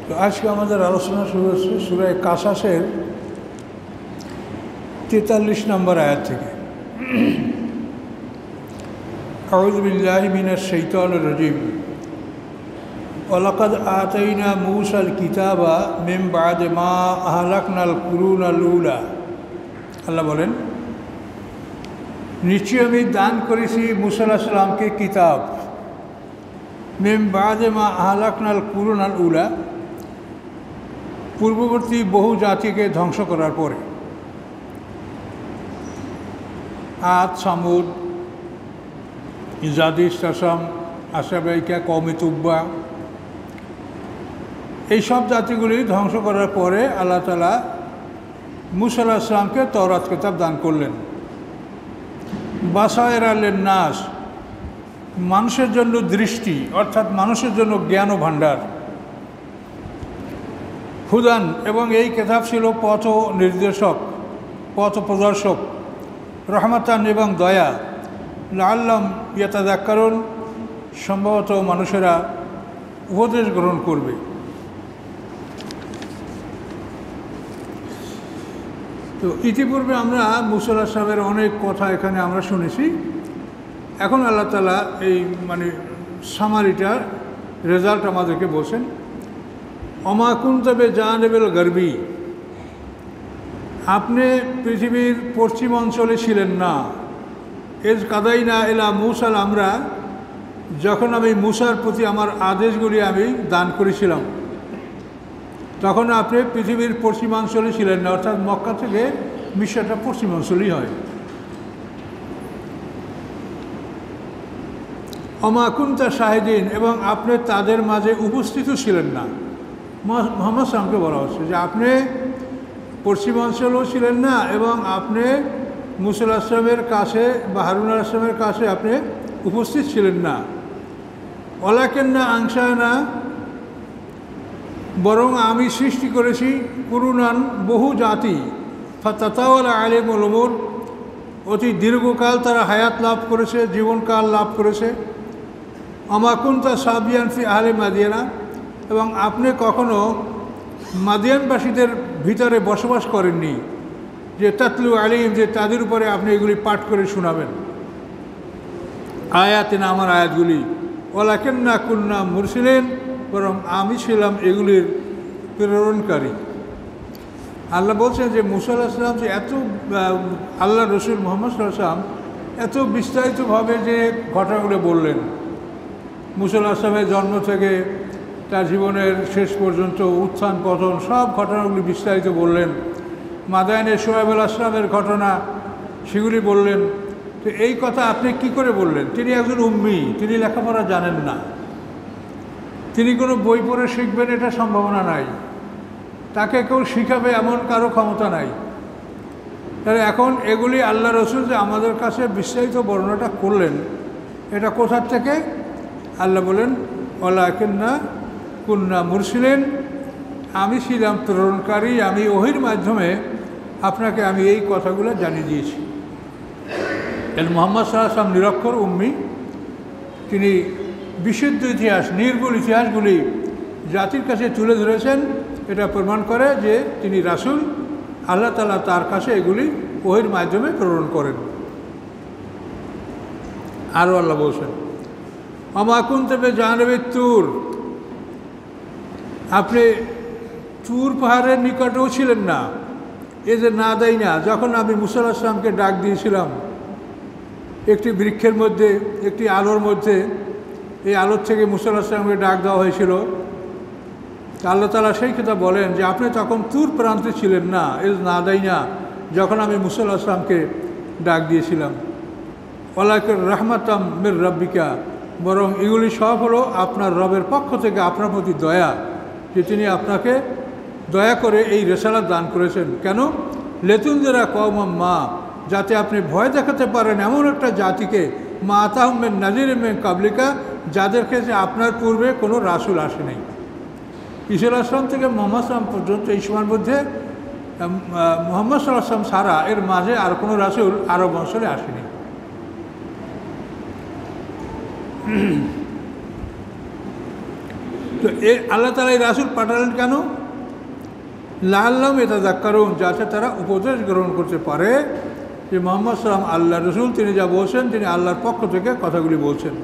তো আজকে আমাদের আলোচনা শুরু হচ্ছে সূরা কাসাসের 43 নম্বর আয়াত থেকে। আউযু বিল্লাহি মিনাশ শাইতানির রাজিম। ওয়ালাকাদ আতাইনা মূসাল কিতাবা মিন বা'দি মা আহলাকনাল কুরুনাল উলা। আল্লাহ বলেন, নিশ্চয়ই আমি দান করেছি মূসা আলাইহিস সালামকে কিতাব, মিন বা'দি মা আহলাকনাল কুরুনাল উলা, পূর্ববর্তী বহু জাতিকে ধ্বংস করার পরে। আদ, সামুদ, জাদিস, তাসাম, আশাবাইকা, কওমে তুব্বা, এইসব জাতিগুলি ধ্বংস করার পরে আল্লাহ তাআলা মূসা আলাইহিস সালামকে তাওরাত কিতাব দান করলেন। বাসায়রা লিন-নাস, মানুষের জন্য দৃষ্টি, অর্থাৎ মানুষের জন্য জ্ঞান ও ভাণ্ডার। হুদান, এবং এই কিতাব ছিল পথ নির্দেশক, পথ প্রদর্শক। রহমাতান, এবং দয়া। লাআল্লাহুম ইয়াতাযাক্কারুন, সম্ভবত মানুষেরা উপদেশ গ্রহণ করবে। তো ইতিপূর্বে আমরা মূসা আলাইহিস সালামের অনেক কথা এখানে আমরা শুনেছি। এখন আল্লাহ তাআলা এই সামারিটার রেজাল্ট আমাদেরকে বলছেন। ওমা কুনতা বিজানিবিল গারবি, আপনি পৃথিবীর পশ্চিম অঞ্চলে ছিলেন না। এজ কাদাইনা ইলা মূসা, আমরা যখন আমি মূসার প্রতি আমার আদেশগুলি আমি দান করেছিলাম, তখন আপনি পৃথিবীর পশ্চিমাঞ্চলে ছিলেন না, অর্থাৎ মক্কা থেকে মিশরটা পশ্চিমাঞ্চলই হয়। ওমা কুনতা শাহিদিন, এবং আপনি তাদের মাঝে উপস্থিত ছিলেন না। মুহাম্মদ সাল্লামকে বলা হচ্ছে যে আপনি পশ্চিমাঞ্চলেও ছিলেন না, এবং আপনি মূসা আলাইহিস সালামের কাছে বা হারুন আলাইহিস সালামের কাছে আপনি উপস্থিত ছিলেন না। ওয়ালাকিন্না আনশানা, বরং আমি সৃষ্টি করেছি কুরুনান, বহু জাতি। ফাতাতাওয়ালা আলাইহিমুল উমুর, অতি দীর্ঘকাল তারা হায়াত লাভ করেছে, জীবনকাল লাভ করেছে। ওমা কুনতা সাবিয়ান ফি আহলি মাদিয়ানা, এবং আপনি কখনো মাদিয়ানবাসীদের ভিতরে বসবাস করেননি, যে তাতলু আলাইহিম, যে তাদের উপরে আপনি এগুলি পাঠ করে শোনাবেন। আয়াতিনা, আমার আয়াতগুলি। ওয়ালাকিন্না কুন্না মুরসিলিন, বরং আমি ছিলাম এগুলির প্রেরণকারী। আল্লাহ বলছেন যে মূসা আলাইহিস সালাম যে এত, আল্লাহ রসুল মুহাম্মদ সাল্লাল্লাহু আলাইহি ওয়াসাল্লাম এত বিস্তারিতভাবে যে ঘটনাগুলো বললেন, মূসা আলাইহিস সালামের জন্ম থেকে তার জীবনের শেষ পর্যন্ত উত্থান পতন সব ঘটনাগুলি বিস্তারিত বললেন। মাদায়েনের শুআয়ব আলাইহিস সালামের ঘটনা সেগুলি বললেন। তো এই কথা আপনি কি করে বললেন? তিনি একজন উম্মি, তিনি লেখাপড়া জানেন না, তিনি কোনো বই পড়ে শিখবেন এটা সম্ভাবনা নাই, তাকে কেউ শিখাবে এমন কারো ক্ষমতা নাই। তাহলে এখন এগুলি আল্লাহ রসুল যে আমাদের কাছে বিস্তারিত বর্ণনাটা করলেন, এটা কোথার থেকে? আল্লাহ বলেন, ওয়ালাকিন্না কুন্না মুরসিলিন, আমি ছিলাম প্রেরণকারী, আমি ওহীর মাধ্যমে আপনাকে আমি এই কথাগুলো জানিয়ে দিয়েছি। মুহাম্মদ সাল্লাল্লাহু আলাইহি ওয়াসাল্লাম নিরক্ষর উম্মি, তিনি বিশুদ্ধ ইতিহাস, নির্ভুল ইতিহাসগুলি জাতির কাছে তুলে ধরেছেন। এটা প্রমাণ করে যে তিনি রাসূল, আল্লাহ তাআলা তার কাছে এগুলি ওহীর মাধ্যমে প্রেরণ করেন। আরও আল্লাহ বলছেন, ওমা কুনতা বিজানিবিত তুর, আপনি তুর পাহাড়ের নিকটেও ছিলেন না। এই যে নাদাইনা, যখন আমি মূসা আলাইহিস সালামকে ডাক দিয়েছিলাম একটি বৃক্ষের মধ্যে, একটি আলোর মধ্যে, এই আলোর থেকে মূসা আলাইহিস সালামকে ডাক দেওয়া হয়েছিল। আল্লাহ তাআলা সেই কথা বলেন যে আপনি তখন তুর প্রান্তে ছিলেন না। এই নাদাইনা, যখন আমি মূসা আলাইহিস সালামকে ডাক দিয়েছিলাম। ওয়ালাকিন রাহমাতাম মির রাব্বিকা, বরং এগুলি সব হলো আপনার রবের পক্ষ থেকে আপনার প্রতি দয়া, যে তিনি আপনাকে দয়া করে এই রেসালাত দান করেছেন। কেন? লেতুনজিরা কওমান মা, যাতে আপনি ভয় দেখাতে পারেন এমন একটা জাতিকে, মা আতাহুম মিন নাযিরিম মিন কাবলিকা, যাদের কাছে আপনার পূর্বে কোনো রাসূল আসে নাই। ঈসা আলাইহিস সালাম থেকে মুহাম্মদ সাল্লাল্লাহু আলাইহি ওয়াসাল্লাম পর্যন্ত এই সময়ের মধ্যে মুহাম্মদ সাল্লাল্লাহু আলাইহি ওয়াসাল্লাম ছাড়া এর মাঝে আর কোনো রাসূল আরব অঞ্চলে আসেনি। তো আল্লাহ তাআলা এই রাসূল পাঠালেন কেন? লাআল্লাহুম ইয়াতাযাক্কারুন, যাতে তারা উপদেশ গ্রহণ করতে পারে যে মুহাম্মদ সাল্লাল্লাহু আলাইহি ওয়াসাল্লাম আল্লাহর রাসূল, তিনি যা বলছেন তিনি আল্লাহর পক্ষ থেকে কথাগুলি বলছেন।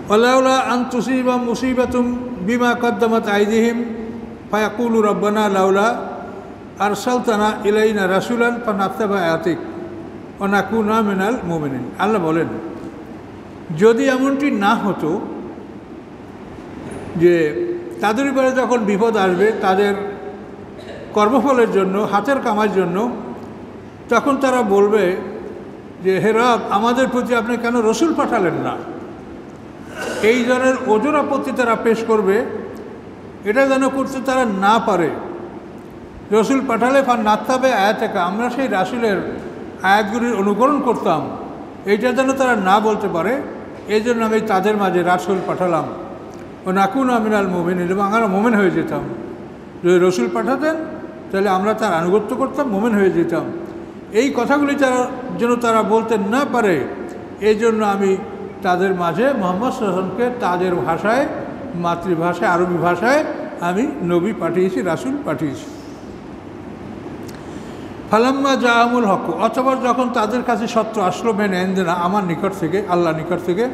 ওয়ালাউলা আন তুসিবা মুসিবাতুম বিমা কদ্দামাত আইদিহিম ফায়াকুলু রব্বানা লাউলা আরসালতানা ইলাইনা রাসূলান ফানাত্তাবা আয়াতিক ওয়া নাকুনা মিনাল মুমিনিন। আল্লাহ বলেন, যদি এমনটি না হতো যে তাদের উপরে যখন বিপদ আসবে তাদের কর্মফলের জন্য, হাতের কামার জন্য, তখন তারা বলবে যে হে রব, আমাদের প্রতি আপনি কেন রসুল পাঠালেন না? এই ধরনের ওজোর আপত্তি তারা পেশ করবে। এটা যেন করতে তারা না পারে। রসুল পাঠালে ফানাত্তাবে আয়াতাকা, আমরা সেই রাসূলের আয়াতগুলির অনুকরণ করতাম, এইটা যেন তারা না বলতে পারে, এই জন্য আমি তাদের মাঝে রাসূল পাঠালাম। ও নাকুনা মিনাল মুমিনিন, এবং আমরা মোমেন হয়ে যেতাম। যদি রসুল পাঠাতেন তাহলে আমরা তার আনুগত্য করতাম, মোমেন হয়ে যেতাম। এই কথাগুলি যেন তারা বলতে না পারে, এই জন্য আমি তাদের মাঝে মুহাম্মদ সাল্লাল্লাহু আলাইহি ওয়াসাল্লামকে তাদের ভাষায়, মাতৃভাষায়, আরবি ভাষায় আমি নবী পাঠিয়েছি, রাসূল পাঠিয়েছি। ফালাম্মা জাআহুল হক, অতঃপর যখন তাদের কাছে সত্য আসলো, মেনে ইনদিনা, আমার নিকট থেকে, আল্লাহর নিকট থেকে,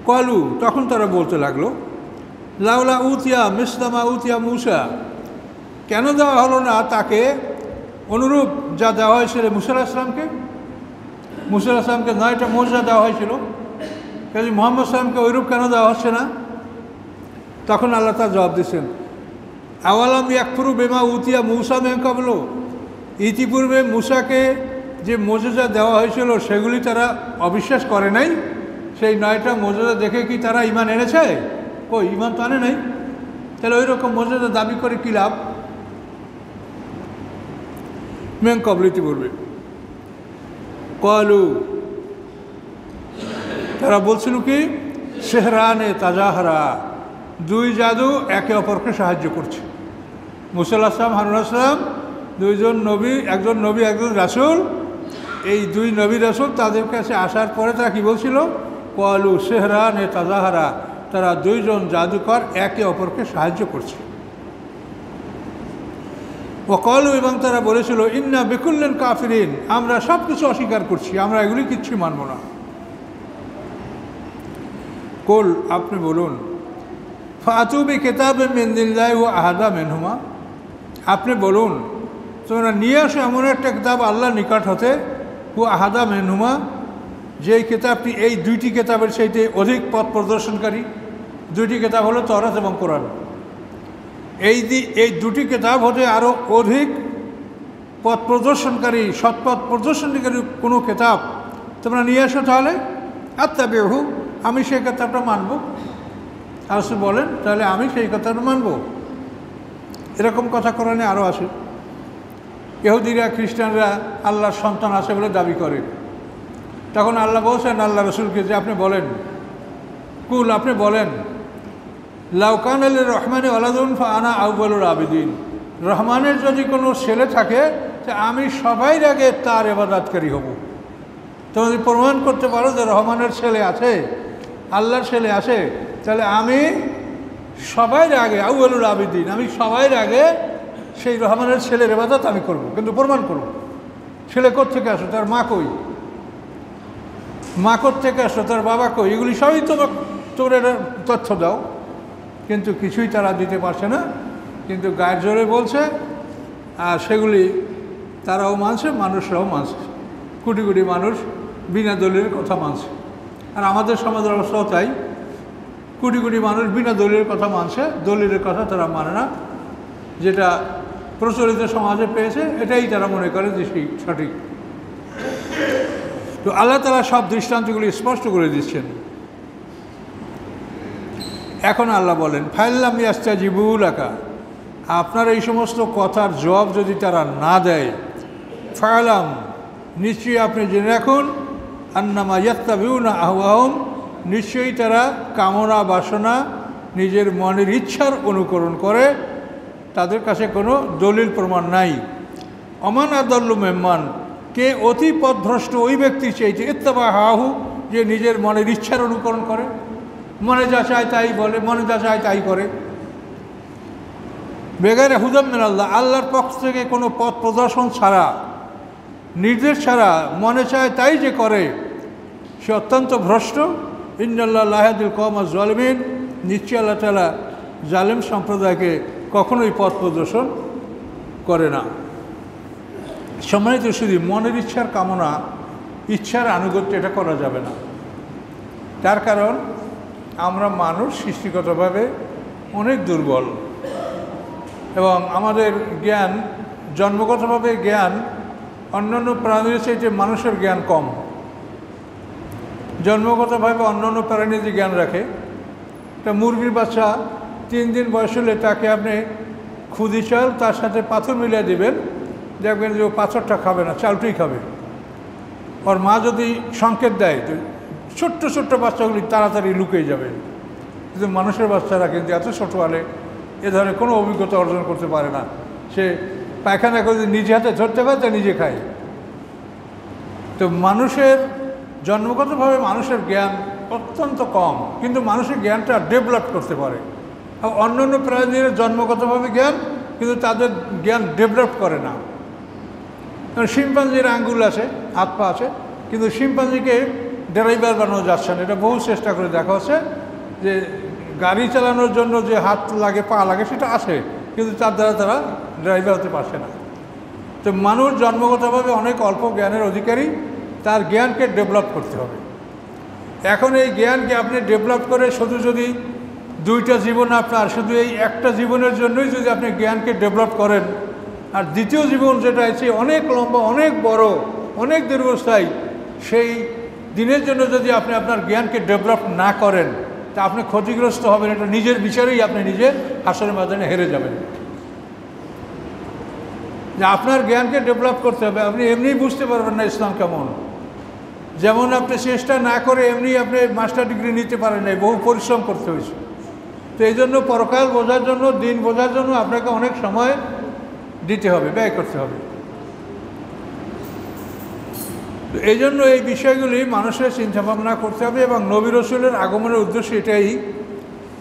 কলু, তখন তারা বলতে লাগলো লাউলা উতিয়া মিসলামা উতিয়া মূসা, কেন দেওয়া হলো না তাকে অনুরূপ যা দেওয়া হয়েছিল মূসা আলাইহিস সালামকে? মূসা আলাইহিস সালামকে 9টা মুজিজা দেওয়া হয়েছিল, কাজে মুহাম্মদ সাল্লামকে ওইরূপ কেন দেওয়া হচ্ছে না? তখন আল্লাহ তাআলা জবাব দিচ্ছেন, আওয়ালাম ইয়াকফুরু বিমা উতিয়া মূসা মিন ক্বাবলু, ইতিপূর্বে মূসাকে যে মুজিজা দেওয়া হয়েছিল সেগুলি তারা অবিশ্বাস করে নাই? সেই 9টা মুজিজা দেখে কি তারা ঈমান এনেছে? কই, ঈমান তো আনে নাই। তাহলে ওই রকম মুজিজা দাবি করে কী লাভ? মিন ক্বাবলু, ইতিপূর্বে। কলু, তারা বলছিল কি, সেহরানে তাজাহারা, দুই জাদু একে অপরকে সাহায্য করছে। মূসা আলাইহিস সালাম, হারুন আলাইহিস সালাম, দুইজন নবী, একজন নবী একজন রাসূল। এই দুই নবী রাসূল তাদের কাছে আসার পরে তারা কী বলছিল? কলু সেহরানে তাজাহারা, তারা দুইজন জাদুকর একে অপরকে সাহায্য করছে। ও কলু, এবং তারা বলেছিল ইন্না বিকুল্লিন কাফিরিন, আমরা সব কিছু অস্বীকার করছি, আমরা এগুলি কিচ্ছু মানব না। কুল, আপনি বলুন, ফাতু বিকিতাবিন মিন ইনদিল্লাহি ওয়া আহাদা মিনহুমা, আপনি বলুন তোমরা নিয়ে আসো এমন একটা কিতাব আল্লাহর নিকট হতে, ওয়া আহাদা মিনহুমা, যেই কিতাবটি এই দুইটি কিতাবের চাইতে অধিক পথ প্রদর্শনকারী। দুইটি কিতাব হলো তাওরাত এবং কোরআন। এই দুটি কিতাব হতে আরও অধিক পথ প্রদর্শনকারী, সৎপথ প্রদর্শনকারী কোনো কিতাব তোমরা নিয়ে আসো, তাহলে আত্তাবিহু, আমি সেই কিতাবটা মানব। রাসূল বলেন, তাহলে আমি সেই কথাটা মানব। এরকম কথা কোরআনে আরও আসে। ইহুদিরা, খ্রিস্টানরা আল্লাহর সন্তান আছে বলে দাবি করে। তখন আল্লাহ বলছেন আল্লাহ রসুলকে যে আপনি বলেন, কুল, আপনি বলেন, লাউ কানা লির-রহমানি ওয়ালাদুন ফাআনা আউয়ালুল আবিদিন, রহমানের যদি কোনো ছেলে থাকে তো আমি সবার আগে তার ইবাদতকারী হব। তোমরা যদি প্রমাণ করতে পারো যে রহমানের ছেলে আছে, আল্লাহর ছেলে আছে, তাহলে আমি সবার আগে, আউয়ালুল আবিদিন, আমি সবার আগে সেই রহমানের ছেলের ইবাদত আমি করব, কিন্তু প্রমাণ করব। ছেলে কোত্থেকে আসো, তার মা কই, মা কোত্থেকে আসো, তার বাবা কই, এগুলি সবই তোমরা তথ্য দাও। কিন্তু কিছুই তারা দিতে পারছে না, কিন্তু গায়ের জোরে বলছে, আর সেগুলি তারাও মানছে, মানুষরাও মানছে। কোটি কোটি মানুষ বিনা দলিলের কথা মানছে। আর আমাদের সমাজের অবস্থাও তাই, কোটি কোটি মানুষ বিনা দলিলের কথা মানছে, দলিলের কথা তারা মানে না। যেটা প্রচলিত সমাজে পেয়েছে এটাই তারা মনে করে যে সেই সঠিক। তো আল্লাহ তাআলা সব দৃষ্টান্তগুলি স্পষ্ট করে দিচ্ছেন। এখন আল্লাহ বলেন, ফাইল্লাম ইয়াস্তাজিবু লাকা, আপনার এই সমস্ত কথার জবাব যদি তারা না দেয়, ফালাম, নিশ্চয়ই আপনি জেনে রাখুন, আন্নামা ইয়াত্তাবিউনা আহওয়াহুম, নিশ্চয়ই তারা কামনা বাসনা, নিজের মনের ইচ্ছার অনুকরণ করে, তাদের কাছে কোনো দলিল প্রমাণ নাই। অমান আদাল্লু মিম্মান, কে অতি পথভ্রষ্ট ওই ব্যক্তি চাইতে ইত্তাবা হাহু, যে নিজের মনের ইচ্ছার অনুকরণ করে, মনে যা চায় তাই বলে, মনে যা চায় তাই করে। বেগারে হুদাম মিন আল্লাহ, আল্লাহর পক্ষ থেকে কোনো পথ প্রদর্শন ছাড়া, নির্দেশ ছাড়া মনে চায় তাই যে করে, সে অত্যন্ত ভ্রষ্ট। ইন্নাল্লাহ লা ইয়াহদিল কওমাজ জালিমিন, নিশ্চয় আল্লাহ তাআলা জালেম সম্প্রদায়কে কখনোই পথ প্রদর্শন করে না। সম্মানিত শুধু মনের ইচ্ছার কামনা, ইচ্ছার আনুগত্য এটা করা যাবে না। তার কারণ আমরা মানুষ সৃষ্টিগতভাবে অনেক দুর্বল এবং আমাদের জ্ঞান, জন্মগতভাবে জ্ঞান অন্যান্য প্রাণীর চাইতে মানুষের জ্ঞান কম। জন্মগতভাবে অন্যান্য প্রাণী যে জ্ঞান রাখে, একটা মুরগির বাচ্চা 3 দিন বয়স হলে তাকে আপনি খুদি চাল তার সাথে পাথর মিলিয়ে দেবেন, দেখবেন যে ও পাথরটা খাবে না, চালটাই খাবে। ওর মা যদি সংকেত দেয় তো ছোট্ট ছোট্ট বাচ্চাগুলি তাড়াতাড়ি লুকিয়ে যাবে। কিন্তু মানুষের বাচ্চারা কিন্তু এত ছোটো হলে এ ধরনের কোনো অভিজ্ঞতা অর্জন করতে পারে না। সে পায়খানা করে নিজে হাতে ধরতে পারে, তা নিজে খায়। তো মানুষের জন্মগতভাবে মানুষের জ্ঞান অত্যন্ত কম, কিন্তু মানুষের জ্ঞানটা ডেভেলপ করতে পারে। অন্য অন্য প্রাণীদের জন্মগতভাবে জ্ঞান, কিন্তু তাদের জ্ঞান ডেভেলপ করে না। শিম্পাঞ্জির আঙ্গুল আছে, হাত পা আছে, কিন্তু শিম্পাঞ্জিকে ড্রাইভার বানানো যাচ্ছে না। এটা বহু চেষ্টা করে দেখা হচ্ছে যে গাড়ি চালানোর জন্য যে হাত লাগে, পা লাগে, সেটা আছে, কিন্তু তার দ্বারা তারা ড্রাইভার হতে পারছে না। তো মানুষ জন্মগতভাবে অনেক অল্প জ্ঞানের অধিকারী, তার জ্ঞানকে ডেভেলপ করতে হবে। এখন এই জ্ঞানকে আপনি ডেভেলপ করে শুধু যদি 2টা জীবন আপনার, শুধু এই একটা জীবনের জন্যই যদি আপনি জ্ঞানকে ডেভেলপ করেন, আর দ্বিতীয় জীবন যেটা আছে অনেক লম্বা, অনেক বড়, অনেক দীর্ঘস্থায়ী, সেই দিনের জন্য যদি আপনি আপনার জ্ঞানকে ডেভেলপ না করেন, তা আপনি ক্ষতিগ্রস্ত হবেন। এটা নিজের বিচারেই আপনি নিজে হাসরের ময়দানে হেরে যাবেন। যে আপনার জ্ঞানকে ডেভেলপ করতে হবে। আপনি এমনি বুঝতে পারবেন না ইসলাম কেমন। যেমন আপনি চেষ্টা না করে এমনি আপনি মাস্টার ডিগ্রি নিতে পারেন নাই, বহু পরিশ্রম করতে হয়েছে। তো এই জন্য পরকাল বোঝার জন্য, দিন বোঝার জন্য আপনাকে অনেক সময় দিতে হবে, ব্যয় করতে হবে। এই জন্য এই বিষয়গুলি মানুষের চিন্তাভাবনা করতে হবে। এবং নবী রাসূলের আগমনের উদ্দেশ্য এটাই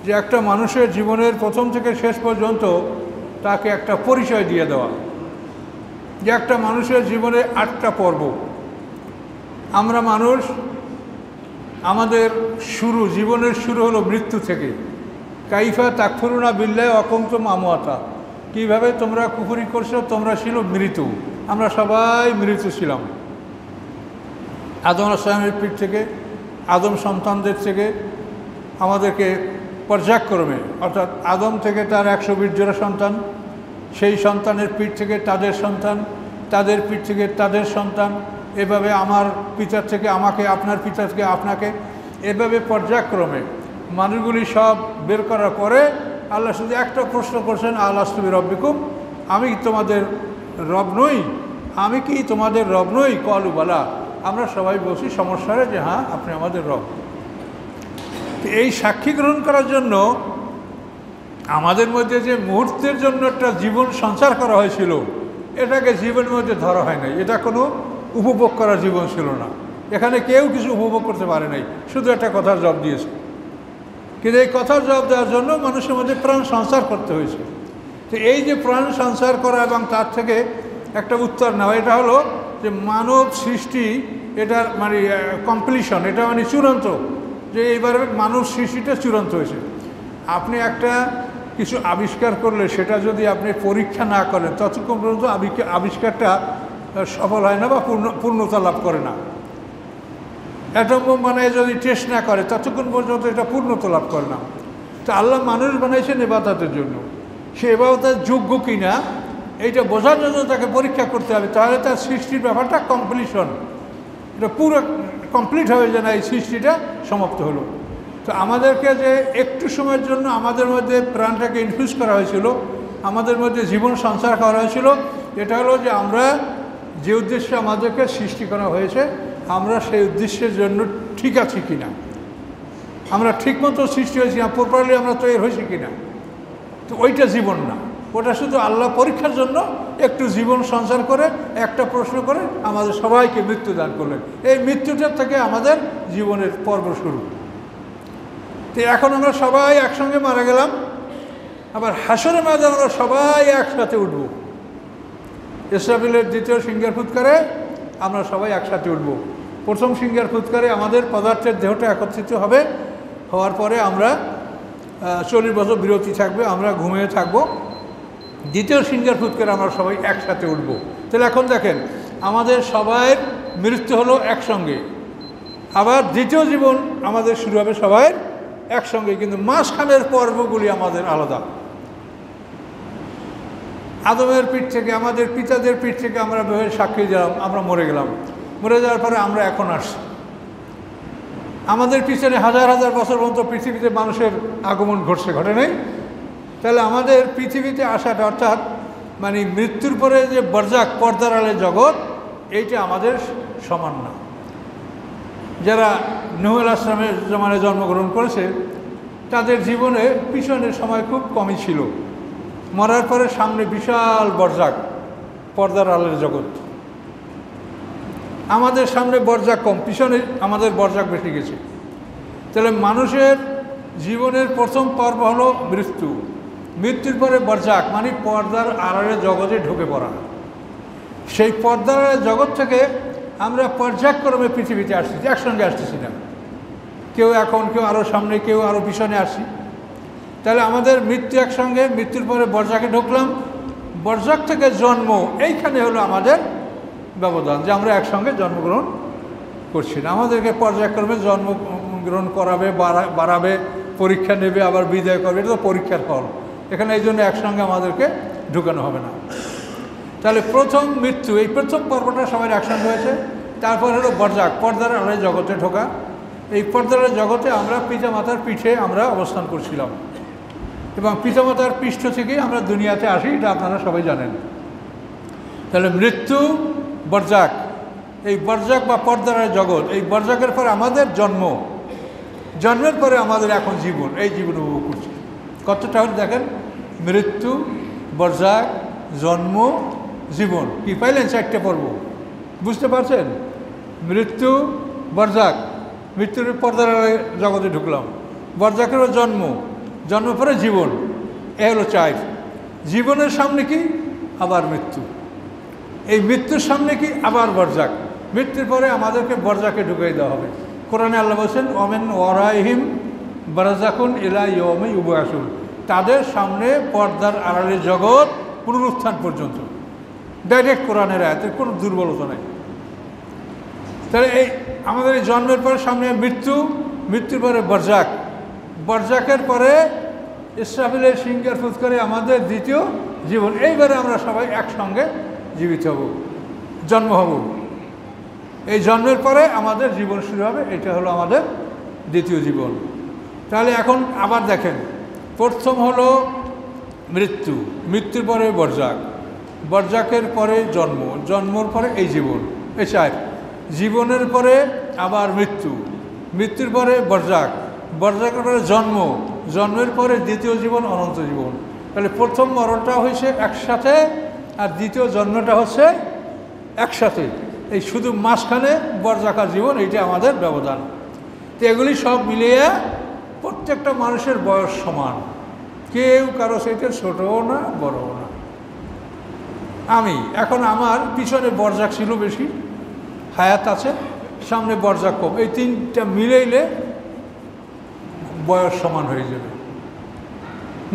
যে একটা মানুষের জীবনের প্রথম থেকে শেষ পর্যন্ত তাকে একটা পরিচয় দিয়ে দেওয়া, যে একটা মানুষের জীবনে 8টা পর্ব। আমরা মানুষ, আমাদের জীবনের শুরু হলো মৃত্যু থেকে। কাইফা তাকফুরুনা বিল্লাহি ওয়া কুনতুম আমওয়াতা, কীভাবে তোমরা কুফরি করছো, তোমরা ছিল মৃত্যু। আমরা সবাই মৃত্যু ছিলাম। আদম আলাইহিস সালামের পিঠ থেকে, আদম সন্তানদের থেকে আমাদেরকে পর্যায়ক্রমে, অর্থাৎ আদম থেকে তার 120 জোড়া সন্তান, সেই সন্তানের পিঠ থেকে তাদের সন্তান, তাদের পিঠ থেকে তাদের সন্তান, এভাবে আমার পিতার থেকে আমাকে, আপনার পিতা থেকে আপনাকে, এভাবে পর্যায়ক্রমে মানুষগুলি সব বের করার পরে আল্লাহ শুধু একটা প্রশ্ন করছেন, আলাস্তু বিরব্বিকুম, আমি কি তোমাদের রব নই? আমি কি তোমাদের রব নই? ক্বালু বালা, আমরা সবাই বলছি সমস্যারে যে হ্যাঁ, আপনি আমাদের রব। এই সাক্ষী গ্রহণ করার জন্য আমাদের মধ্যে যে মুহূর্তের জন্য একটা জীবন সঞ্চার করা হয়েছিল, এটাকে জীবনের মধ্যে ধরা হয় নাই। এটা কোনো উপভোগ করার জীবন ছিল না। এখানে কেউ কিছু উপভোগ করতে পারে নাই, শুধু একটা কথার জবাব দিয়েছে। কিন্তু এই কথার জবাব দেওয়ার জন্য মানুষের মধ্যে প্রাণ সঞ্চার করতে হয়েছে। তো এই যে প্রাণ সঞ্চার করা এবং তার থেকে একটা উত্তর নেওয়া, এটা হলো যে মানব সৃষ্টি, এটার মানে কমপ্লিশন, এটা মানে চূড়ান্ত, যে এইবারে মানব সৃষ্টিটা চূড়ান্ত হয়েছে। আপনি একটা কিছু আবিষ্কার করলে সেটা যদি আপনি পরীক্ষা না করেন, ততক্ষণ পর্যন্ত আবিষ্কারটা সফল হয় না বা পূর্ণতা লাভ করে না। অ্যাটম বোম বানায় যদি টেস্ট না করে, ততক্ষণ পর্যন্ত এটা পূর্ণতা লাভ করে না। তো আল্লাহ মানুষ বানাইছেন ইবাদতের জন্য, সে ইবাদতের যোগ্য কি না এইটা বোঝার জন্য তাকে পরীক্ষা করতে হবে। তাহলে তার সৃষ্টির ব্যাপারটা কমপ্লিশন, এটা পুরো কমপ্লিট হয়ে যায় না, এই সৃষ্টিটা সমাপ্ত হলো। তো আমাদেরকে যে একটু সময়ের জন্য আমাদের মধ্যে প্রাণটাকে ইনফিউজ করা হয়েছিল, আমাদের মধ্যে জীবন সঞ্চার করা হয়েছিল, এটা হলো যে আমরা যে উদ্দেশ্যে আমাদেরকে সৃষ্টি করা হয়েছে, আমরা সেই উদ্দেশ্যের জন্য ঠিক আছি কি না, আমরা ঠিকমতো সৃষ্টি হয়েছি না, প্রপারলি আমরা তৈরি হয়েছি কি না। তো ওইটা জীবন না, ওটা শুধু আল্লাহ পরীক্ষার জন্য একটু জীবন সঞ্চার করে একটা প্রশ্ন করে আমাদের সবাইকে মৃত্যু দান করলেন। এই মৃত্যুটার থেকে আমাদের জীবনের পর্ব শুরু। তো এখন আমরা সবাই একসঙ্গে মারা গেলাম, আবার হাসরের মাঝে আমরা সবাই একসাথে উঠব। ইসরাফিলের দ্বিতীয় সিংহার ফুৎকারে আমরা সবাই একসাথে উঠব। প্রথম সিংহার ফুৎকারে আমাদের পদার্থের দেহটা একত্রিত হবে, হওয়ার পরে আমরা 40 বছর বিরতি থাকবে, আমরা ঘুমিয়ে থাকব। দ্বিতীয় সিংহার ফুৎকারে আমরা সবাই একসাথে উঠব। তাহলে এখন দেখেন আমাদের সবাই মৃত্যু হলো একসঙ্গে, আবার দ্বিতীয় জীবন আমাদের শুরু হবে সবাই একসঙ্গে, কিন্তু মাঝখানের পর্বগুলি আমাদের আলাদা। আদমের পিঠ থেকে, আমাদের পিতাদের পিঠ থেকে আমরা সাক্ষী দিলাম, আমরা মরে গেলাম। মরে যাওয়ার পরে আমরা এখন আসছি। আমাদের পিছনে হাজার হাজার বছর পর্যন্ত পৃথিবীতে মানুষের আগমন ঘটছে, ঘটে নেই? তাহলে আমাদের পৃথিবীতে আসাটা, অর্থাৎ মানে মৃত্যুর পরে যে বরজাক, পর্দার আড়ালে জগৎ, এইটা আমাদের সমান না। যারা নূহ আলাইহিস সালামের জমানায় জন্মগ্রহণ করেছে তাদের জীবনে পিছনের সময় খুব কমই ছিল। মরার পরে সামনে বিশাল বরজাক, পর্দার আড়ালের জগৎ। আমাদের সামনে বরজাক কম, পিছনে আমাদের বরজাক বেশি গেছে। তাহলে মানুষের জীবনের প্রথম পর্ব হলো মৃত্যু। মৃত্যুর পরে বরজাক, মানে পর্দার আড়ালে জগতে ঢুকে পড়া। সেই পর্দার আড়ালে জগৎ থেকে আমরা পর্যায়ক্রমে পৃথিবীতে আসতেছি, একসঙ্গে আসতেছি না। কেউ এখন, কেউ আরও সামনে, কেউ আরও পিছনে আসছি। তাহলে আমাদের মৃত্যু একসঙ্গে, মৃত্যুর পরে বরজাকে ঢুকলাম, বরজাক থেকে জন্ম, এইখানে হলো আমাদের ব্যবধান, যে আমরা একসঙ্গে জন্মগ্রহণ করছি না। আমাদেরকে পর্যায়ক্রমে জন্মগ্রহণ করাবে, বাড়াবে, পরীক্ষা নেবে, আবার বিদায় করবে। এটা তো পরীক্ষার ফল, এখানে এই জন্য একসঙ্গে আমাদেরকে ঢুকানো হবে না। তাহলে প্রথম মৃত্যু, এই প্রথম পর্বটা সবাই একসঙ্গে হয়েছে। তারপর হলো বরজাক, পর্দার আড়ালে জগতে ঢোকা। এই পর্দার আড়ালে জগতে আমরা পিতামাতার পিঠে আমরা অবস্থান করছিলাম, এবং পিতামাতার পৃষ্ঠ থেকেই আমরা দুনিয়াতে আসি, এটা আপনারা সবাই জানেন। তাহলে মৃত্যু, বরজাক, এই বরজাক বা পর্দার আড়ালে জগৎ, এই বরজাকের পরে আমাদের জন্ম, জন্মের পরে আমাদের এখন জীবন, এই জীবন উপভোগ করছি। কতটা হলে দেখেন, মৃত্যু, বরজাক, জন্ম, জীবন, কি পাইলেন? 4টে পর্ব, বুঝতে পারছেন? মৃত্যু, বরজাক, মৃত্যুর পর্দার জগতে ঢুকলাম, বরজাকেরও জন্ম, জন্ম পরে জীবন, এ হলো 4। জীবনের সামনে কি? আবার মৃত্যু। এই মৃত্যুর সামনে কি? আবার বরজাক। মৃত্যুর পরে আমাদেরকে বরজাকে ঢুকিয়ে দেওয়া হবে। কোরআনে আল্লাহ বলছেন, ওমেন ওয়ারাইহিম বারজাকুন ইলা ইয়াউমি ইউবআসুন, তাদের সামনে পর্দার আড়ালে জগৎ পুনরুত্থান পর্যন্ত। ডাইরেক্ট কোরআনের আয়াতের কোনো দুর্বলতা নেই। তাহলে এই আমাদের এই জন্মের পরে সামনে মৃত্যু, মৃত্যুর পরে বরজাক, বরজাকের পরে ইসরাফিলের সিংহার ফুৎকারে আমাদের দ্বিতীয় জীবন। এইবারে আমরা সবাই একসঙ্গে জীবিত হব, জন্ম হব। এই জন্মের পরে আমাদের জীবন শুরু হবে, এটা হলো আমাদের দ্বিতীয় জীবন। তাহলে এখন আবার দেখেন, প্রথম হলো মৃত্যু, মৃত্যুর পরে বরজাক, বরজাকের পরে জন্ম, জন্মর পরে এই জীবন, এই 4। জীবনের পরে আবার মৃত্যু, মৃত্যুর পরে বরজাক, বরজাকের পরে জন্ম, জন্মের পরে দ্বিতীয় জীবন, অনন্ত জীবন। তাহলে প্রথম মরণটা হয়েছে একসাথে, আর দ্বিতীয় জন্মটা হচ্ছে একসাথে। এই শুধু মাঝখানে বরজাকার জীবন, এইটা আমাদের ব্যবধান। তো এগুলি সব মিলিয়ে প্রত্যেকটা মানুষের বয়স সমান, কেউ কারো সাথে ছোটও না বড়ও না। আমি এখন, আমার পিছনে বরজাক ছিল বেশি, হায়াত আছে, সামনে বরজাক কম, এই 3টা মিলাইলে বয়স সমান হয়ে যাবে।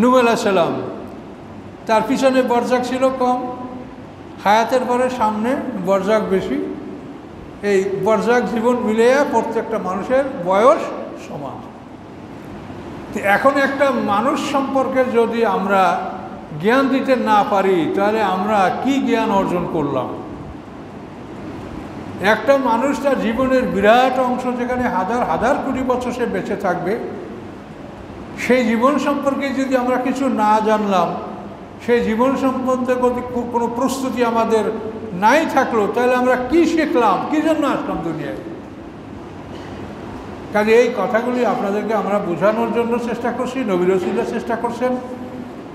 নূহ আলাইহিস সালাম, তার পিছনে বরজাক ছিল কম, হায়াতের পরে সামনে বরজাক বেশি। এই বরজাক জীবন মিলিয়ে প্রত্যেকটা মানুষের বয়স সমান। এখন একটা মানুষ সম্পর্কে যদি আমরা জ্ঞান দিতে না পারি, তাহলে আমরা কি জ্ঞান অর্জন করলাম? একটা মানুষ তার জীবনের বিরাট অংশ, যেখানে হাজার হাজার কোটি বছর সে বেঁচে থাকবে, সেই জীবন সম্পর্কে যদি আমরা কিছু না জানলাম, সেই জীবন সম্বন্ধে কোনো প্রস্তুতি আমাদের নাই থাকলো, তাহলে আমরা কি শিখলাম, কী জন্য আসলাম দুনিয়ায়? কাজে এই কথাগুলি আপনাদেরকে আমরা বোঝানোর জন্য চেষ্টা করছি, নবী রাসূলরা চেষ্টা করছেন,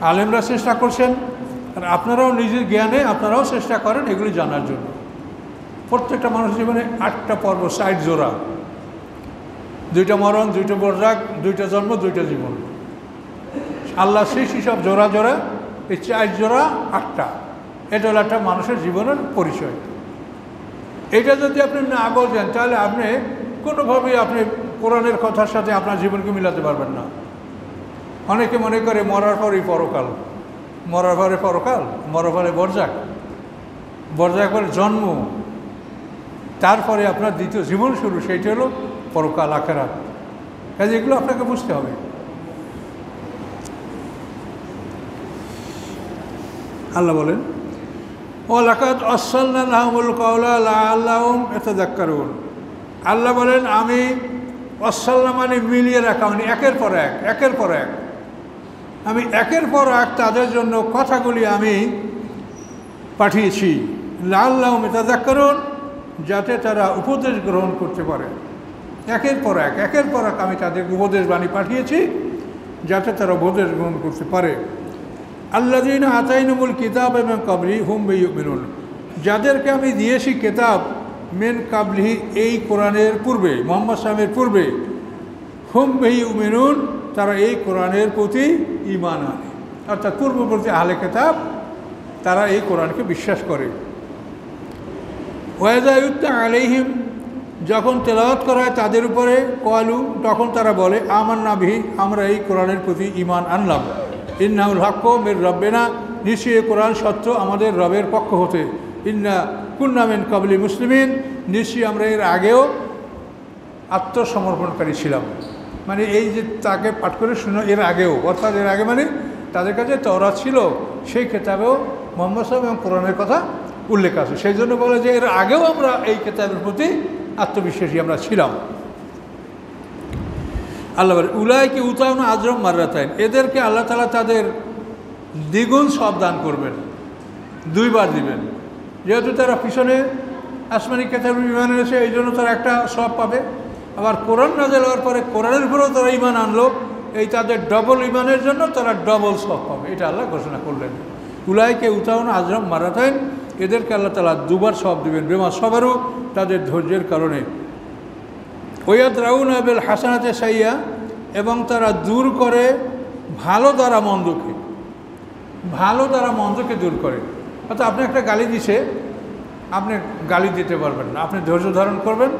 আলেমরা চেষ্টা করছেন, আর আপনারাও নিজের জ্ঞানে আপনারাও চেষ্টা করেন এগুলি জানার জন্য। প্রত্যেকটা মানুষের জীবনে 8টা পর্ব, 60 জোড়া, 2টা মরণ, 2টা বরজাক, 2টা জন্ম, 2টা জীবন। আল্লাহ সৃষ্টি সব জোড়া জোড়া, এই 4 জোড়া 8টা, এটা হলো একটা মানুষের জীবনের পরিচয়। এটা যদি আপনি না বোঝেন তাহলে আপনি কোনোভাবেই আপনি কোরআনের কথার সাথে আপনার জীবনকে মিলাতে পারবেন না। অনেকে মনে করে মরার পরই পরকাল, মরার পরে পরকাল, মরার পরে বরজাক, বরজাক পরে জন্ম, তারপরে আপনার দ্বিতীয় জীবন শুরু, সেইটা হলো পরকাল, আখিরাত। কাজে এগুলো আপনাকে বুঝতে হবে। আল্লাহ বলেন ওয়ালাকাদ আরসালনা লাহুমুল কাওলা লাআল্লাহুম ইয়াতাযাক্কারুন। আল্লাহ বলেন আমি আরসালনা মানে মিলিয়ে রাখা, মানে একের পর এক, একের পর এক, আমি একের পর এক তাদের জন্য কথাগুলি আমি পাঠিয়েছি। লাআল্লাহুম ইয়াতাযাক্কারুন, যাতে তারা উপদেশ গ্রহণ করতে পারে। একের পর এক, একের পর এক আমি তাদের উপদেশ বাণী পাঠিয়েছি যাতে তারা উপদেশ গ্রহণ করতে পারে। আল্লাযীনা আতাইনাহুমুল কিতাব মিন ক্বাবলিহি হুম বিহি ইউমিনুন, যাদেরকে আমি দিয়েছি কিতাব মিন ক্বাবলিহি, এই কোরআনের পূর্বে, মুহাম্মদ সাল্লাল্লাহু পূর্বে, হুম বিহি ইউমিনুন, তারা এই কোরআনের প্রতি ঈমান আনে। অর্থাৎ পূর্ববর্তী আহলে কিতাব তারা এই কোরআনকে বিশ্বাস করে। ওয়া ইযা ইউতলা আলাইহিম, যখন তেলাওয়াত করা হয় তাদের উপরে, ক্বালু, তখন তারা বলে আমান্না বিহি, আমরা এই কোরআনের প্রতি ঈমান আনলাম। ইন্নাহুল হাক্কু মির রাব্বিনা, নিশ্চয়ই কোরআন সত্য আমাদের রবের পক্ষ হতে। ইন্না কুন্না মিন ক্বাবলি মুসলিমিন, নিশ্চয়ই আমরা এর আগেও আত্মসমর্পণকারী ছিলাম। মানে এই যে তাকে পাঠ করে শুনো, এর আগেও, অর্থাৎ এর আগে মানে তাদের কাছে তাওরাত ছিল, সেই কিতাবেও মুহাম্মদ সাল্লাল্লাহু আলাইহি ওয়াসাল্লাম এবং কোরআনের কথা উল্লেখ আছে। সেই জন্য বলে যে এর আগেও আমরা এই কিতাবের প্রতি আত্মবিশ্বাসী আমরা ছিলাম। আল্লাহ বলে উলাইকা ইউতাউনা আজরাম মাররাতাইন, এদেরকে আল্লাহ তাআলা তাদের দ্বিগুণ সব দান করবেন, 2 বার দিবেন। যেহেতু তারা পিছনে আসমানি কিতাবে ঈমান এনেছে, এই জন্য তারা একটা সব পাবে। আবার কোরআন নাযিল হওয়ার পরে কোরআনের উপরেও তারা ঈমান আনলো, এই তাদের ডবল ঈমানের জন্য তারা ডবল সব পাবে, এটা আল্লাহ ঘোষণা করলেন। উলাইকা ইউতাউনা আজরাম মাররাতাইন, এদেরকে আল্লাহ তাআলা 2 বার সব দিবেন, বিমা সাবারু, তাদের ধৈর্যের কারণে। ওয়ায়াদরাউনা বিল হাসানাতি সাইয়্যা, এবং তারা দূর করে ভালো দ্বারা মন্দকে, ভালো দ্বারা মন্দকে দূর করে। অর্থাৎ আপনি একটা গালি দিছে, আপনি গালি দিতে পারবেন না, আপনি ধৈর্য ধারণ করবেন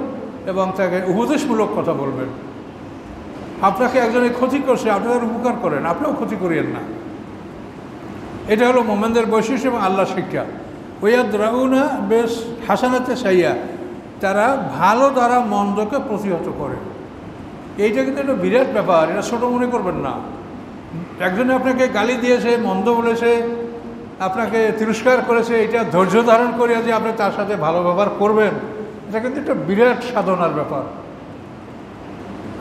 এবং তাকে উপদেশমূলক কথা বলবেন। আপনাকে একজনের ক্ষতি করছে, আপনি তার উপকার করেন, আপনিও ক্ষতি করিয়েন না। এটা হলো মুমিনদের বৈশিষ্ট্য এবং আল্লাহর শিক্ষা। ওয়ায়াদরাউনা বিল হাসানাতি সাইয়্যা, তারা ভালো দ্বারা মন্দকে প্রতিহত করে। এইটা কিন্তু একটা বিরাট ব্যাপার, এটা ছোটো মনে করবেন না। একজনে আপনাকে গালি দিয়েছে, মন্দ বলেছে, আপনাকে তিরস্কার করেছে, এটা ধৈর্য ধারণ করে যে আপনি তার সাথে ভালো ব্যবহার করবেন, এটা কিন্তু একটা বিরাট সাধনার ব্যাপার।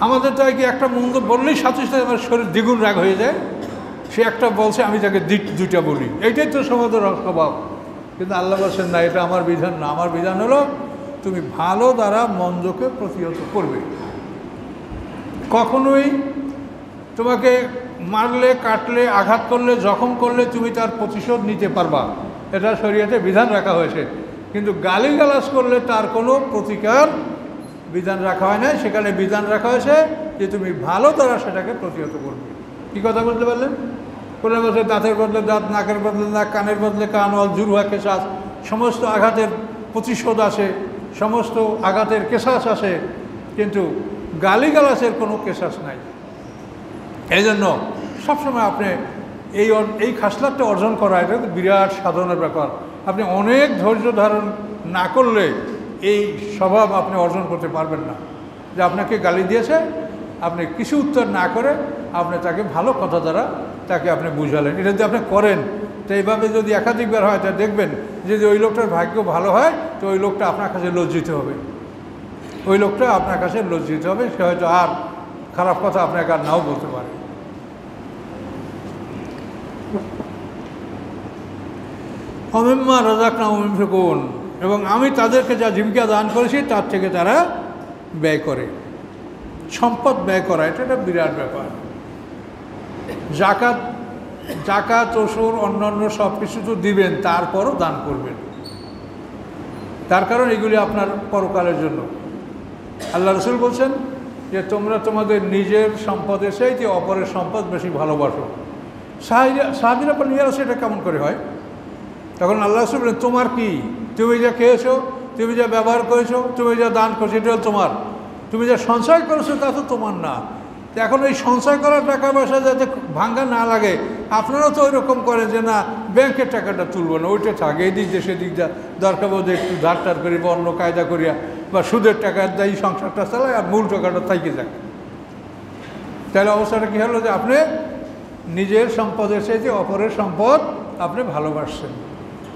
আমাদের তো কি একটা মন্দ বললেই সাথে সাথে আমার শরীর দ্বিগুণ রাগ হয়ে যায়, সে একটা বলছে আমি তাকে 2টা বলি, এইটাই তো সমাজের স্বভাব। কিন্তু আল্লাহ বলছেন না, এটা আমার বিধান না। আমার বিধান হলো তুমি ভালো দ্বারা মন্দকে প্রতিহত করবে। কখনোই তোমাকে মারলে, কাটলে, আঘাত করলে, জখম করলে তুমি তার প্রতিশোধ নিতে পারবা, এটা শরীয়তে বিধান রাখা হয়েছে। কিন্তু গালিগালাজ করলে তার কোনো প্রতিকার বিধান রাখা হয় না। সেখানে বিধান রাখা হয়েছে যে তুমি ভালো দ্বারা সেটাকে প্রতিহত করবে। কী কথা বলতে পারলেন? কোনো বলছে দাঁতের বদলে দাঁত, নাকের বদলে নাক, কানের বদলে কান, জুরহা কেসাস, সমস্ত আঘাতের প্রতিশোধ আছে, সমস্ত আঘাতের কেসাস আছে, কিন্তু গালিগালাজের কোনো কেসাস নাই। এই জন্য সবসময় আপনি এই খাসলাতটা অর্জন করা, এটা বিরাট সাধনার ব্যাপার। আপনি অনেক ধৈর্য ধারণ না করলে এই স্বভাব আপনি অর্জন করতে পারবেন না। যে আপনাকে গালি দিয়েছে, আপনি কিছু উত্তর না করে আপনি তাকে ভালো কথা দ্বারা তাকে আপনি বুঝালেন। এটা যদি আপনি করেন, তো এইভাবে যদি একাধিকবার হয়, তা দেখবেন যদি ওই লোকটার ভাগ্য ভালো হয়, তো ওই লোকটা আপনার কাছে লজ্জিত হবে, ওই লোকটা আপনার কাছে লজ্জিত হবে। সে হয়তো আর খারাপ কথা আপনাকে আর নাও বলতে পারে। অমিম্মা রাযাকনাহুম ইউনফিকুন, এবং আমি তাদেরকে যা জীবিকা দান করেছি তার থেকে তারা ব্যয় করে। সম্পদ ব্যয় করা এটা একটা বিরাট ব্যাপার। জাকাত জাকাত ওসুর অন্যান্য সব কিছু তো দিবেন, তারপরও দান করবেন। তার কারণ এগুলি আপনার পরকালের জন্য। আল্লাহ রসুল বলছেন যে তোমরা তোমাদের নিজের সম্পদের চাইতে অপরের সম্পদ বেশি ভালোবাসো। সাহাবীরা বলেন, ইয়া রাসূল, এটা কেমন করে হয়? তখন আল্লাহ রসুল বলেন, তোমার কি? তুমি যা খেয়েছো, তুমি যা ব্যবহার করেছো, তুমি যা দান করছো, এটা তোমার। তুমি যা সঞ্চয় করেছো তা তো তোমার না। এখন এই সঞ্চয় করার টাকা পয়সা যাতে ভাঙ্গা না লাগে, আপনারাও তো ওই রকম করেন যে না ব্যাংকের টাকাটা তুলবো না, ওইটা থাকে, এই দিক দিয়ে সেদিক যা দরকার বোধ একটু ধার করি বা অন্য কায়দা করিয়া বা সুদের টাকা দেয় সংসারটা চালায়, আর মূল টাকাটা থাইকে যাক। তাহলে অবস্থাটা কী হলো যে আপনি নিজের সম্পদের চাইতে অপরের সম্পদ আপনি ভালোবাসছেন।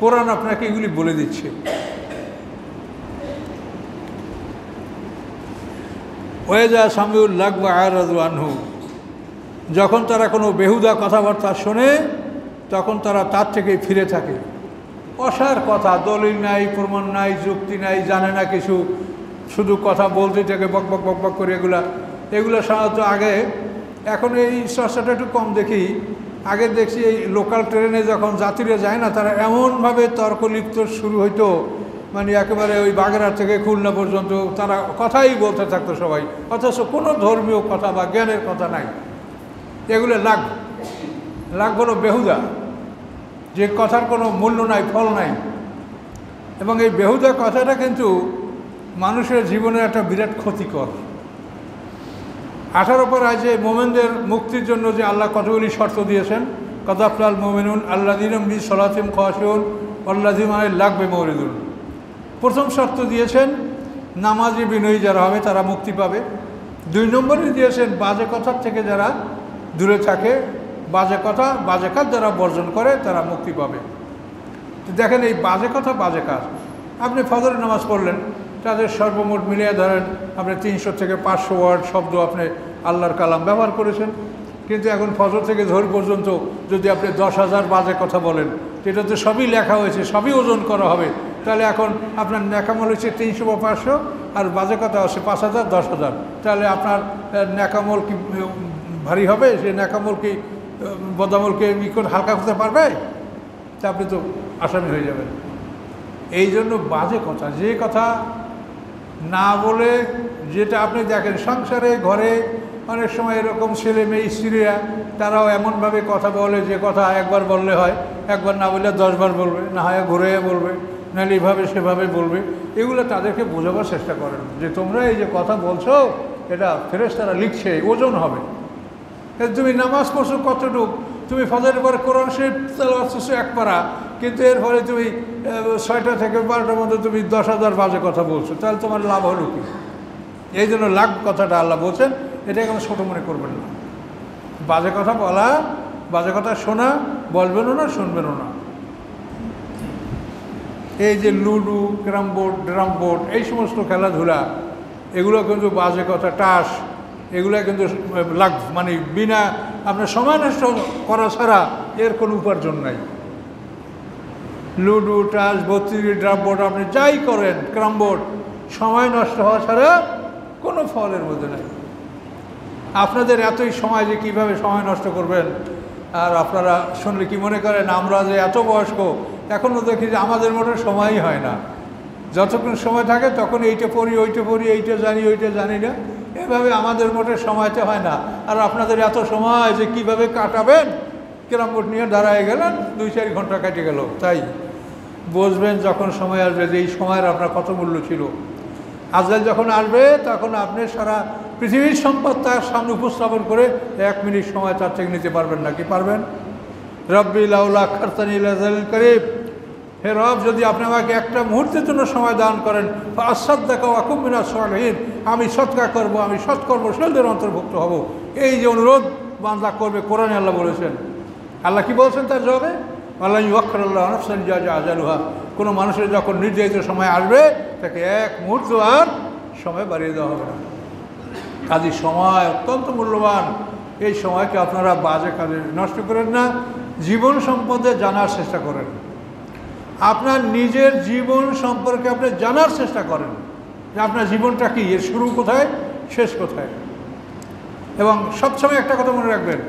কোরআন আপনাকে এগুলি বলে দিচ্ছে। ওয়াইজা সামিউল লাগওয়া আ'রাদু আনহু, যখন তারা কোনো বেহুদা কথাবার্তা শোনে তখন তারা তার থেকেই ফিরে থাকে। অসার কথা, দলিল নাই, প্রমাণ নাই, যুক্তি নাই, জানে না কিছু, শুধু কথা বলতে থাকে বক বক বক বক করে। এগুলো সাধারণত আগে, এখন এই চর্চাটা একটু কম দেখি। আগে দেখছি এই লোকাল ট্রেনে যখন যাত্রীরা যায় না, তারা এমনভাবে তর্কলিপ্ত শুরু হইতো, মানে একেবারে ওই বাগেরহাট থেকে খুলনা পর্যন্ত তারা কথাই বলতে থাকতো সবাই, অথচ কোনো ধর্মীয় কথা বা জ্ঞানের কথা নাই। এগুলো লাগ হলো বেহুদা, যে কথার কোনো মূল্য নাই, ফল নাই। এবং এই বেহুদা কথাটা কিন্তু মানুষের জীবনের একটা বিরাট ক্ষতিকর। 18 পারায় যে মোমেনদের মুক্তির জন্য যে আল্লাহ কতগুলি শর্ত দিয়েছেন, কদ আফলাল মুমিনুন আল্লাযীনা ফি সালাতিহিম খাশিউন ওয়াল্লাযীনা আলাল লাগবি মুরিদুন। প্রথম শর্ত দিয়েছেন নামাজি বিনয়ী যারা হবে তারা মুক্তি পাবে। 2 নম্বরে দিয়েছেন বাজে কথার থেকে যারা দূরে থাকে, বাজে কথা বাজে কাজ যারা বর্জন করে তারা মুক্তি পাবে। তো দেখেন এই বাজে কথা বাজে কাজ, আপনি ফজরের নামাজ পড়লেন, তাদের সর্বমোট মিলিয়ে ধরেন আপনি 300 থেকে 500 ওয়ার্ড শব্দ আপনি আল্লাহর কালাম ব্যবহার করেছেন। কিন্তু এখন ফজর থেকে জোহর পর্যন্ত যদি আপনি 10,000 বাজে কথা বলেন, এটা তো সবই লেখা হয়েছে, সবই ওজন করা হবে। তাহলে এখন আপনার নেকামল হচ্ছে 300 বা 500, আর বাজে কথা আছে 5,000 10,000। তাহলে আপনার নেকামল কি ভারী হবে? সে নেকামল কি বদামলকে হালকা করতে পারবে? তা আপনি তো আসামি হয়ে যাবেন। এই জন্য বাজে কথা, যে কথা না বলে, যেটা আপনি দেখেন সংসারে ঘরে অনেক সময় এরকম ছেলে মেয়ে স্ত্রীরা তারাও এমনভাবে কথা বলে, যে কথা একবার বললে হয়, একবার না বললে 10 বার বলবে, না হয় ঘুরে বলবে, নাহলে এভাবে সেভাবে বলবে। এগুলো তাদেরকে বোঝাবার চেষ্টা করেন যে তোমরা এই যে কথা বলছো এটা ফেরেশতারা লিখছে, ওজন হবে। তুমি নামাজ পড়ছো কতটুক, তুমি ফজরের পরে কোরআন শরীফ তেলাওয়াত করছো 1 পারা, কিন্তু এর ফলে তুমি 6টা থেকে 12টার মধ্যে তুমি 10,000 বাজে কথা বলছো, তাহলে তোমার লাভ হলো কি? এই জন্য লাভ কথাটা আল্লাহ বলছেন, এটাকে কোনো ছোটো মনে করবেন না। বাজে কথা বলা, বাজে কথা শোনা, বলবেনও না, শুনবেনও না। এই যে ludo, carrom board, drum board, এই সমস্ত খেলাধুলা, এগুলো কিন্তু বাজে কথা, টাস, এগুলো কিন্তু মানে বিনা আপনার সময় নষ্ট করা ছাড়া এর কোনো উপার্জন নাই। লুডো, টাস, 32 ড্রাম বোর্ড, আপনি যাই করেন, ক্যারাম বোর্ড, সময় নষ্ট হওয়া ছাড়া কোনো ফলের মধ্যে নাই। আপনাদের এতই সময় যে কীভাবে সময় নষ্ট করবেন, আর আপনারা শুনলে কি মনে করেন আমরা যে এত বয়স্ক, এখনও দেখি যে আমাদের মোটে সময়ই হয় না। যতক্ষণ সময় থাকে তখন এইটা পড়ি, ওইটা পড়ি, এইটা জানি, ওইটা জানি না, এভাবে আমাদের মোটে সময়তে হয় না। আর আপনাদের এত সময় যে কিভাবে কাটাবেন, ক্যারাম বোর্ড নিয়ে দাঁড়ায় গেলেন, 2-4 ঘন্টা কেটে গেল। তাই বুঝবেন যখন সময় আসবে যে এই সময়ের আপনার কত মূল্য ছিল। আজকাল যখন আসবে তখন আপনি সারা পৃথিবীর সম্পদ তার সামনে উপস্থাপন করে 1 মিনিট সময় তার থেকে নিতে পারবেন না। কি পারবেন? রব্বি লাউলা আখারতানি ইলা আজালিন করিব, হে রব, যদি আপনি আমাকে একটা মুহূর্তের জন্য সময় দান করেন, ফাআসাদদাকা ওয়া আকুম মিনাস সালিহিন, আমি সৎকার করব, আমি সৎকর্মশীলদের অন্তর্ভুক্ত হব। এই যে অনুরোধ বান্দা করবে, কোরআনে আল্লাহ বলেছেন। আল্লাহ কি বলছেন তার জবাবে? আল্লাহ ইউআখিরুল্লাহু নাফসান ইযা জাআ আজালুহা, কোনো মানুষের যখন নির্ধারিত সময় আসবে তাকে 1 মুহূর্ত আর সময় বাড়িয়ে দেওয়া হবে না। কাজে সময় অত্যন্ত মূল্যবান। এই সময়কে আপনারা বাজে কাজে নষ্ট করেন না, জীবন সম্পদে জানার চেষ্টা করেন। আপনার নিজের জীবন সম্পর্কে আপনি জানার চেষ্টা করেন যে আপনার জীবনটা কি, এর শুরু কোথায়, শেষ কোথায়। এবং সবসময় একটা কথা মনে রাখবেন,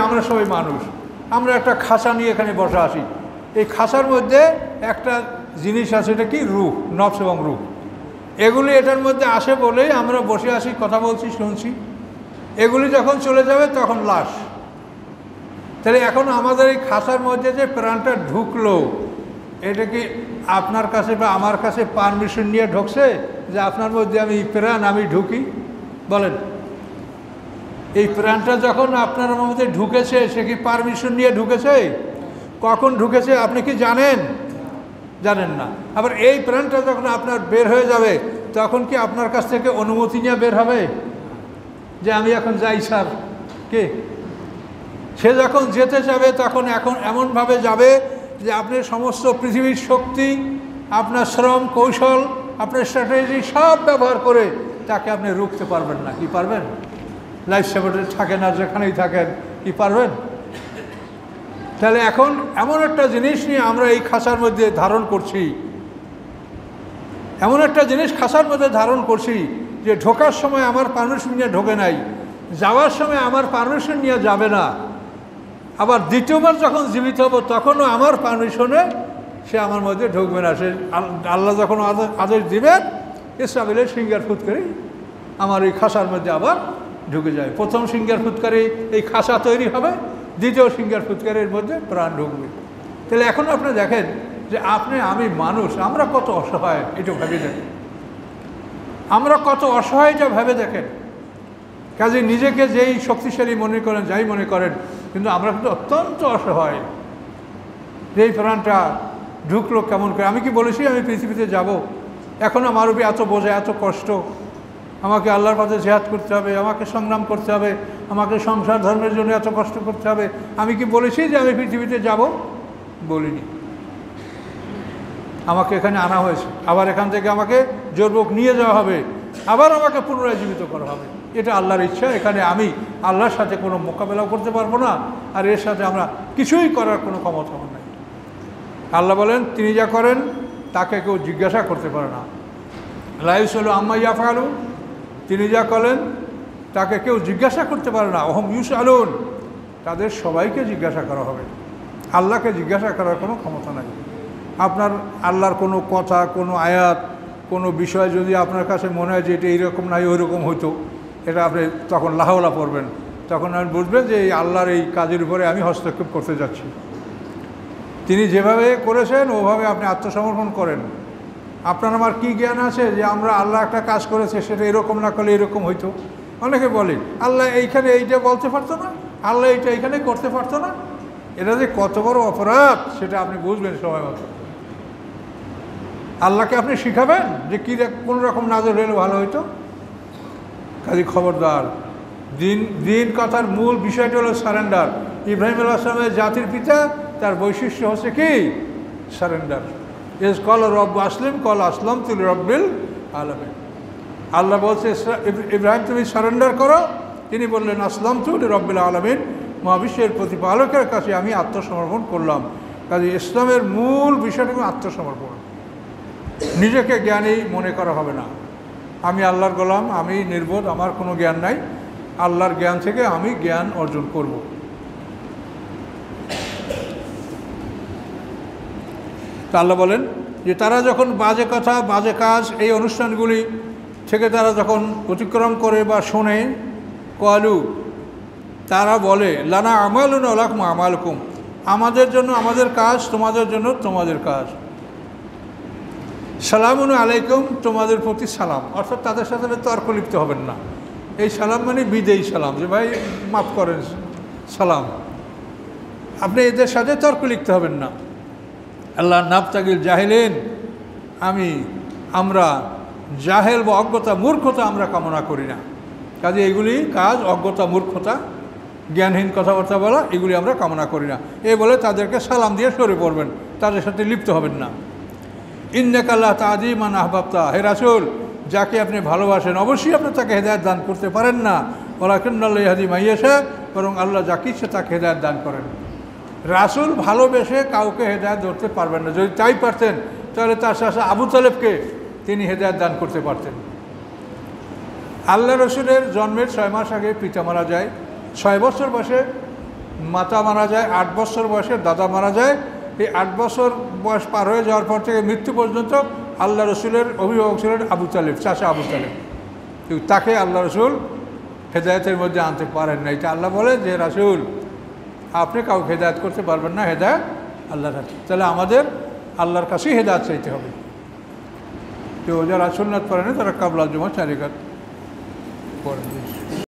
আমরা সবাই মানুষ, আমরা একটা খাঁচা নিয়ে এখানে বসে আছি, এই খাঁচার মধ্যে একটা জিনিস আছে, এটা কি রূহ, নফস এবং রূহ, এগুলি এটার মধ্যে আসে বলেই আমরা বসে আছি, কথা বলছি, শুনছি। এগুলি যখন চলে যাবে তখন লাশ। তাহলে এখন আমাদের এই খাঁচার মধ্যে যে প্রাণটা ঢুকলো, এটা কি আপনার কাছে বা আমার কাছে পারমিশন নিয়ে ঢুকছে যে আপনার মধ্যে আমি প্রাণ আমি ঢুকি? বলেন, এই প্রাণটা যখন আপনার মধ্যে ঢুকেছে সে কি পারমিশন নিয়ে ঢুকেছে? কখন ঢুকেছে আপনি কি জানেন? জানেন না। আবার এই প্রাণটা যখন আপনার বের হয়ে যাবে তখন কি আপনার কাছ থেকে অনুমতি নিয়ে বের হবে যে আমি এখন যাই স্যার? কে? সে যখন যেতে যাবে তখন এখন এমনভাবে যাবে যে আপনি সমস্ত পৃথিবীর শক্তি, আপনার শ্রম, কৌশল, আপনার স্ট্র্যাটেজি সব ব্যবহার করে তাকে আপনি রুখতে পারবেন না। কি পারবেন? লাইফ সাপোর্টে থাকেন আর যেখানেই থাকেন, কি পারবেন? তাহলে এখন এমন একটা জিনিস নিয়ে আমরা এই খাঁচার মধ্যে ধারণ করছি, এমন একটা জিনিস খাঁচার মধ্যে ধারণ করছি যে ঢোকার সময় আমার পারমিশন নিয়ে ঢোকে নাই, যাওয়ার সময় আমার পারমিশন নিয়ে যাবে না, আবার দ্বিতীয়বার যখন জীবিত হব তখনও আমার পারমিশনে সে আমার মধ্যে ঢুকবে না। সে আল্লাহ যখন আদেশ দিবেন ইসরাফিলের সিঙ্গার ফুৎকারি আমার এই খাঁচার মধ্যে আবার ঢুকে যায়। প্রথম সিঙ্গার ফুৎকারি এই খাঁচা তৈরি হবে, দ্বিতীয় সিঙ্গার ফুৎকারির মধ্যে প্রাণ ঢুকবে। তাহলে এখন আপনি দেখেন যে আপনি, আমি মানুষ, আমরা কত অসহায়, এটা ভেবে দেখেন। আমরা কত অসহায়, এটা ভেবে দেখেন। কাজে নিজেকে যেই শক্তিশালী মনে করেন, যাই মনে করেন, কিন্তু আমরা কিন্তু অত্যন্ত অসহায়। যেই প্রাণটা ঢুকলো কেমন করে? আমি কি বলেছি আমি পৃথিবীতে যাব? এখন আমার উপরে এত বোঝা, এত কষ্ট, আমাকে আল্লাহর পথে জিহাদ করতে হবে, আমাকে সংগ্রাম করতে হবে, আমাকে সংসার ধর্মের জন্য এত কষ্ট করতে হবে। আমি কি বলেছি যে আমি পৃথিবীতে যাব? বলিনি। আমাকে এখানে আনা হয়েছে, আবার এখান থেকে আমাকে জোরপূর্বক নিয়ে যাওয়া হবে, আবার আমাকে পুনরায় জীবিত করা হবে। এটা আল্লাহর ইচ্ছা। এখানে আমি আল্লাহর সাথে কোনো মোকাবেলাও করতে পারবো না, আর এর সাথে আমরা কিছুই করার কোনো ক্ষমতা আমার নাই। আল্লাহ বলেন তিনি যা করেন তাকে কেউ জিজ্ঞাসা করতে পারে না। লা ইউসআলু আম্মা ইয়াফআলু, তিনি যা করেন তাকে কেউ জিজ্ঞাসা করতে পারে না। ওহুম ইউসআলুন, তাদের সবাইকে জিজ্ঞাসা করা হবে। আল্লাহকে জিজ্ঞাসা করার কোনো ক্ষমতা নাই। আপনার আল্লাহর কোনো কথা, কোনো আয়াত, কোনো বিষয় যদি আপনার কাছে মনে হয় যে এটা এইরকম নাই ওই রকম হইতো, এটা আপনি তখন লাহাওলা পড়বেন, তখন আপনি বুঝবেন যে এই আল্লাহর এই কাজের উপরে আমি হস্তক্ষেপ করতে যাচ্ছি। তিনি যেভাবে করেছেন ওভাবে আপনি আত্মসমর্পণ করেন। আপনার আমার কি জ্ঞান আছে যে আমরা আল্লাহ একটা কাজ করেছে সেটা এরকম না করলে এরকম হইতো? অনেকে বলে আল্লাহ এইখানে এইটা বলতে পারতো না, আল্লাহ এইটা এইখানে করতে পারতো না। এটা যে কত বড় অপরাধ সেটা আপনি বুঝবেন সময় মতো। আল্লাহকে আপনি শিখাবেন যে কী কোন রকম নাজর হলে ভালো হইতো? কাজে খবরদার। দিন কথার মূল বিষয়টা হলো সারেন্ডার। ইব্রাহিম আলাইহিস সালামের জাতির পিতা, তার বৈশিষ্ট্য হচ্ছে কি? সারেন্ডার। ইজ কল রব্বু আসলিম কল আসলাম তুল রব্বিল আলামিন। আল্লাহ বলছে ইব্রাহিম তুমি সারেন্ডার করো, তিনি বললেন আসলাম তুল রব্বিল আলামিন, মহাবিশ্বের প্রতিপালকের কাছে আমি আত্মসমর্পণ করলাম। কাজে ইসলামের মূল বিষয়টা আত্মসমর্পণ। নিজেকে জ্ঞানী মনে করা হবে না। আমি আল্লাহর গোলাম, আমি নির্বোধ, আমার কোনো জ্ঞান নাই, আল্লাহর জ্ঞান থেকে আমি জ্ঞান অর্জন করব। তা আল্লাহ বলেন যে তারা যখন বাজে কথা, বাজে কাজ, এই অনুষ্ঠানগুলি থেকে তারা যখন অতিক্রম করে বা শোনে, কলু, তারা বলে লানা আমালুনা ওয়ালাকুম আমালুকুম, আমাদের জন্য আমাদের কাজ, তোমাদের জন্য তোমাদের কাজ। সালামুন আলাইকুম, তোমাদের প্রতি সালাম। অর্থাৎ তাদের সাথে তর্ক লিপ্ত হবেন না। এই সালাম মানে বিদেয়ী সালাম, যে ভাই মাফ করেন সালাম। আপনি এদের সাথে তর্ক লিখতে হবেন না। আল্লাহ নাবতাগিল জাহিলিন, আমরা জাহেল বা অজ্ঞতা, মূর্খতা আমরা কামনা করি না। কাজে এগুলি কাজ অজ্ঞতা, মূর্খতা, জ্ঞানহীন কথাবার্তা বলা, এগুলি আমরা কামনা করি না। এই বলে তাদেরকে সালাম দিয়ে সরে পড়বেন, তাদের সাথে লিপ্ত হবেন না। ইন্নাকা লা তাহদি মান আহবাবতা, হে রাসূল, যাকে আপনি ভালোবাসেন অবশ্যই আপনি তাকে হেদায়েত দান করতে পারেন না। ওয়ালাকিন্নাল্লাহু ইয়াহদি মান ইয়াশা, বরং আল্লাহ যাকে ইচ্ছে তাকে হেদায়েত দান করেন। রাসূল ভালোবেসে কাউকে হেদায়েত ধরতে পারবেন না। যদি তাই পারতেন তাহলে তার সাথে আবু তালেবকে তিনি হেদায়েত দান করতে পারতেন। আল্লাহ রসুলের জন্মের 6 মাস আগে পিতা মারা যায়। 6 বছর বয়সে মাতা মারা যায়, 8 বছর বয়সে দাদা মারা যায়। এই 8 বছর বয়স পার হয়ে যাওয়ার পর থেকে মৃত্যু পর্যন্ত আল্লাহ রসুলের অভিভাবক ছিলেন আবু তালেব, চাচা আবু তালেব। কিন্তু তাকে আল্লাহ রসুল হেদায়েতের মধ্যে আনতে পারেন না। এটা আল্লাহ বলে যে রাসূল আপনি কাউকে হেদায়েত করতে পারবেন না, হেদায়েত আল্লাহর হাতে। তাহলে আমাদের আল্লাহর কাছেই হেদায়েত চাইতে হবে। তো যারা সুন্নাত পড়ে না তারা কাবলা জুমা 4 রাকাত পড়ে।